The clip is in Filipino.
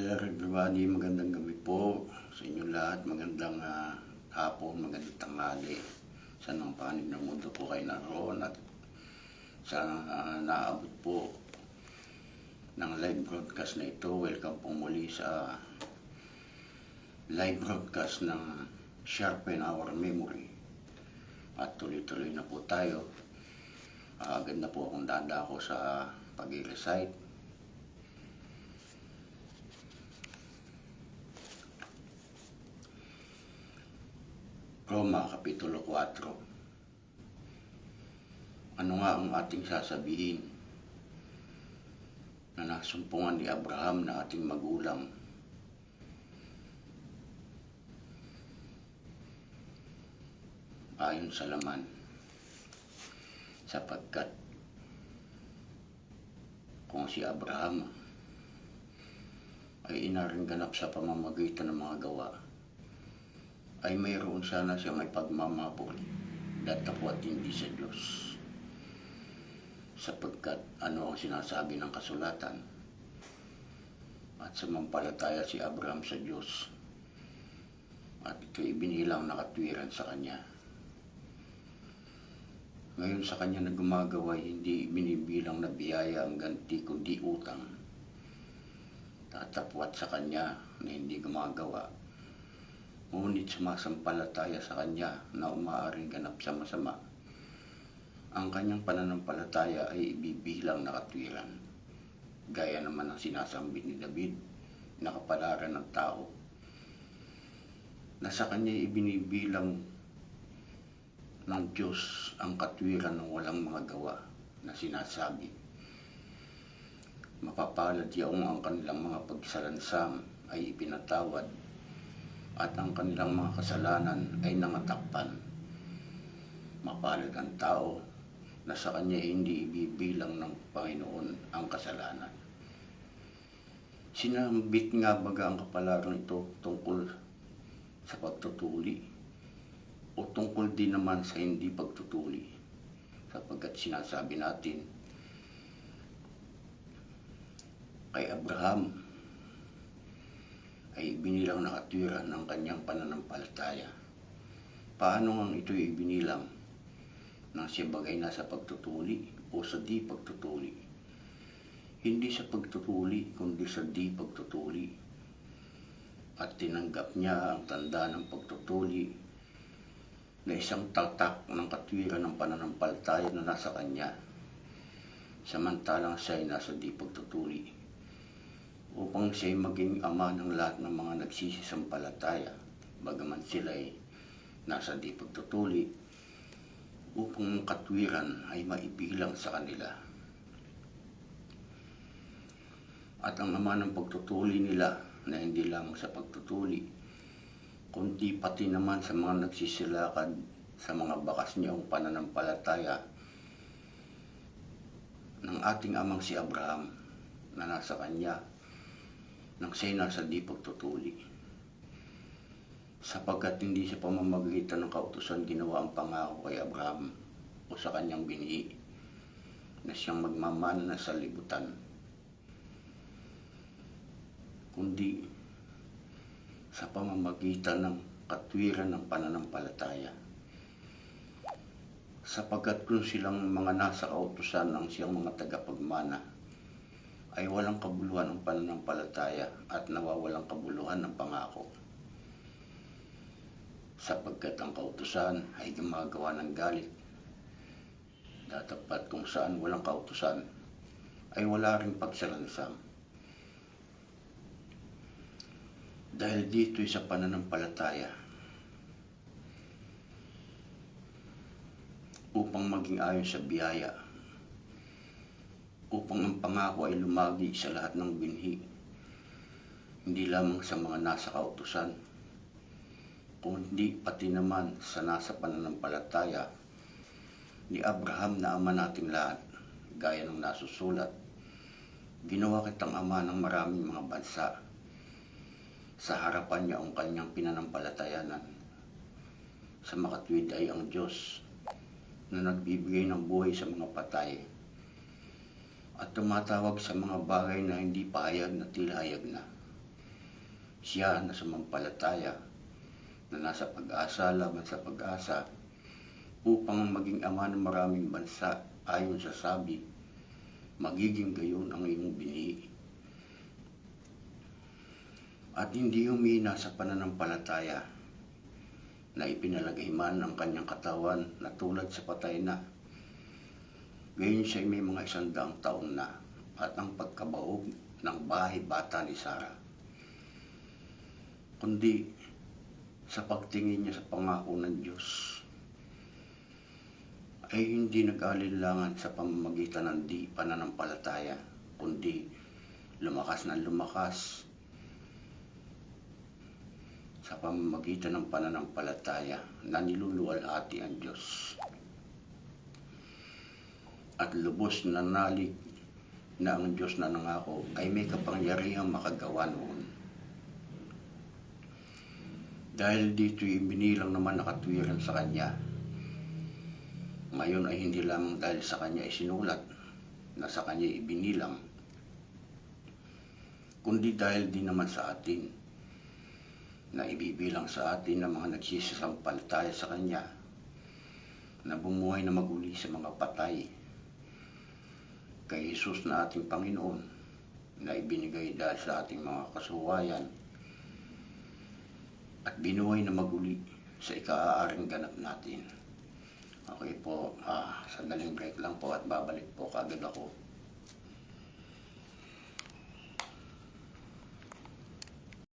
Hello everybody, magandang gabi po sa inyo lahat, magandang hapon, magandang tanghali. Sa nang panig ng mundo po kayo naroon at sana naabot po ng live broadcast na ito. Welcome po muli sa live broadcast ng Sharpen Our Memory. At tuloy-tuloy na po tayo. Ganda po akong dadako sa pag-recite. Roma, Kapitulo 4. Ano nga ang ating sasabihin na nasumpungan ni Abraham na ating magulang? Ayon sa laman, sapagkat kung si Abraham ay inaring ganap sa pamamagitan ng mga gawa, ay mayroon sana siya may pagmamabol, datapwat hindi sa Diyos. Sapagkat ano ang sinasabi ng kasulatan? At sumampalataya si Abraham sa Diyos, at ito'y ibinilang na katwiran sa kanya. Ngayon sa kanya na gumagawa, hindi binibilang na biyaya ang ganti kundi utang. Tatapwat sa kanya na hindi gumagawa, ngunit sumasampalataya sa kanya na umaaring ganap sa masama, ang kanyang pananampalataya ay ibibilang na katwiran. Gaya naman ang sinasambit ni David na kapalaran ng tao, na sa kanya ibinibilang ng Diyos ang katwiran ng walang mga gawa, na sinasabi, mapapalad yaong ang kanilang mga pagsalansam ay ipinatawad, at ang kanilang mga kasalanan ay nangatakpan. Mapalad ang tao na sa kanya hindi ibibilang ng Panginoon ang kasalanan. Sinambit nga baga ang kapalaran ito tungkol sa pagtutuli, o tungkol din naman sa hindi pagtutuli? Sapagkat sinasabi natin kay Abraham ay ibinilang na katwiran ng kanyang pananampalataya. Paano nga ito'y ibinilang? Nang siya bagay na sa pagtutuli o sa di pagtutuli? Hindi sa pagtutuli, kundi sa di pagtutuli. At tinanggap niya ang tanda ng pagtutuli na isang tatak ng katwiran ng pananampalataya na nasa kanya, samantalang siya ay nasa di pagtutuli, upang siya'y maging ama ng lahat ng mga nagsisisampalataya, bagaman sila ay nasa di pagtutuli, upang ang katwiran ay maibilang sa kanila. At ang ama ng pagtutuli nila, na hindi lamang sa pagtutuli, kundi pati naman sa mga nagsisilakad sa mga bakas niyang pananampalataya ng ating amang si Abraham, na nasa kanya nang siya'y nasa di pagtutuli. Sapagkat hindi sa pamamagitan ng kautusan ginawa ang pangako kay Abraham o sa kanyang binhi na siyang magmamana sa libutan, kundi sa pamamagitan ng katwiran ng pananampalataya. Sapagkat kung silang mga nasa kautusan ng siyang mga tagapagmana, ay walang kabuluhan ang pananampalataya at nawawalang kabuluhan ng pangako. Sapagkat ang kautusan ay gumagawa ng galit, datapat kung saan walang kautusan ay wala ring pagsalansam. Dahil dito'y sa pananampalataya, upang maging ayon sa biyaya, upang ang pangako ay lumagi sa lahat ng binhi, hindi lamang sa mga nasa kautusan, kundi pati naman sa nasa pananampalataya ni Abraham na ama nating lahat, gaya ng nasusulat, ginawa kitang ama ng maraming mga bansa. Sa harapan niya ang kanyang pinanampalatayanan. Sa makatwid ay ang Diyos na nagbibigay ng buhay sa mga patay at tumatawag sa mga bagay na hindi pahayag na tila hayag na. Siya na sumampalataya na nasa pag-asa laban sa pag-asa upang maging ama ng maraming bansa ayon sa sabi, magiging gayon ang iyong binhi. At hindi humina sa pananampalataya na ipinalagay man ang kanyang katawan na tulad sa patay na. Gayon siya may mga 100 taon na at ang pagkabaog ng bahay bata ni Sarah. Kundi sa pagtingin niya sa pangako ng Diyos ay hindi nag-alinlangan sa pamamagitan ng di pananampalataya, kundi lumakas na lumakas sa pamamagitan ng pananampalataya na niluluwalhati ang Diyos. At lubos na nalig na ang Diyos na nangako ay may kapangyarihang makagawa noon. Dahil dito'y binilang naman nakatwiran sa Kanya. Ngayon ay hindi lamang dahil sa Kanya isinulat na sa Kanya ibinilang, kundi dahil din naman sa atin na ibibilang sa atin ng mga nagsisasampalataya sa Kanya na bumuhay na maguli sa mga patay kay Jesus na ating Panginoon na ibinigay dahil sa ating mga kasuwayan at binuhay na maguli sa ika-aaring ganap natin. Okay po, sandaling break lang po at babalik po kaagad ako.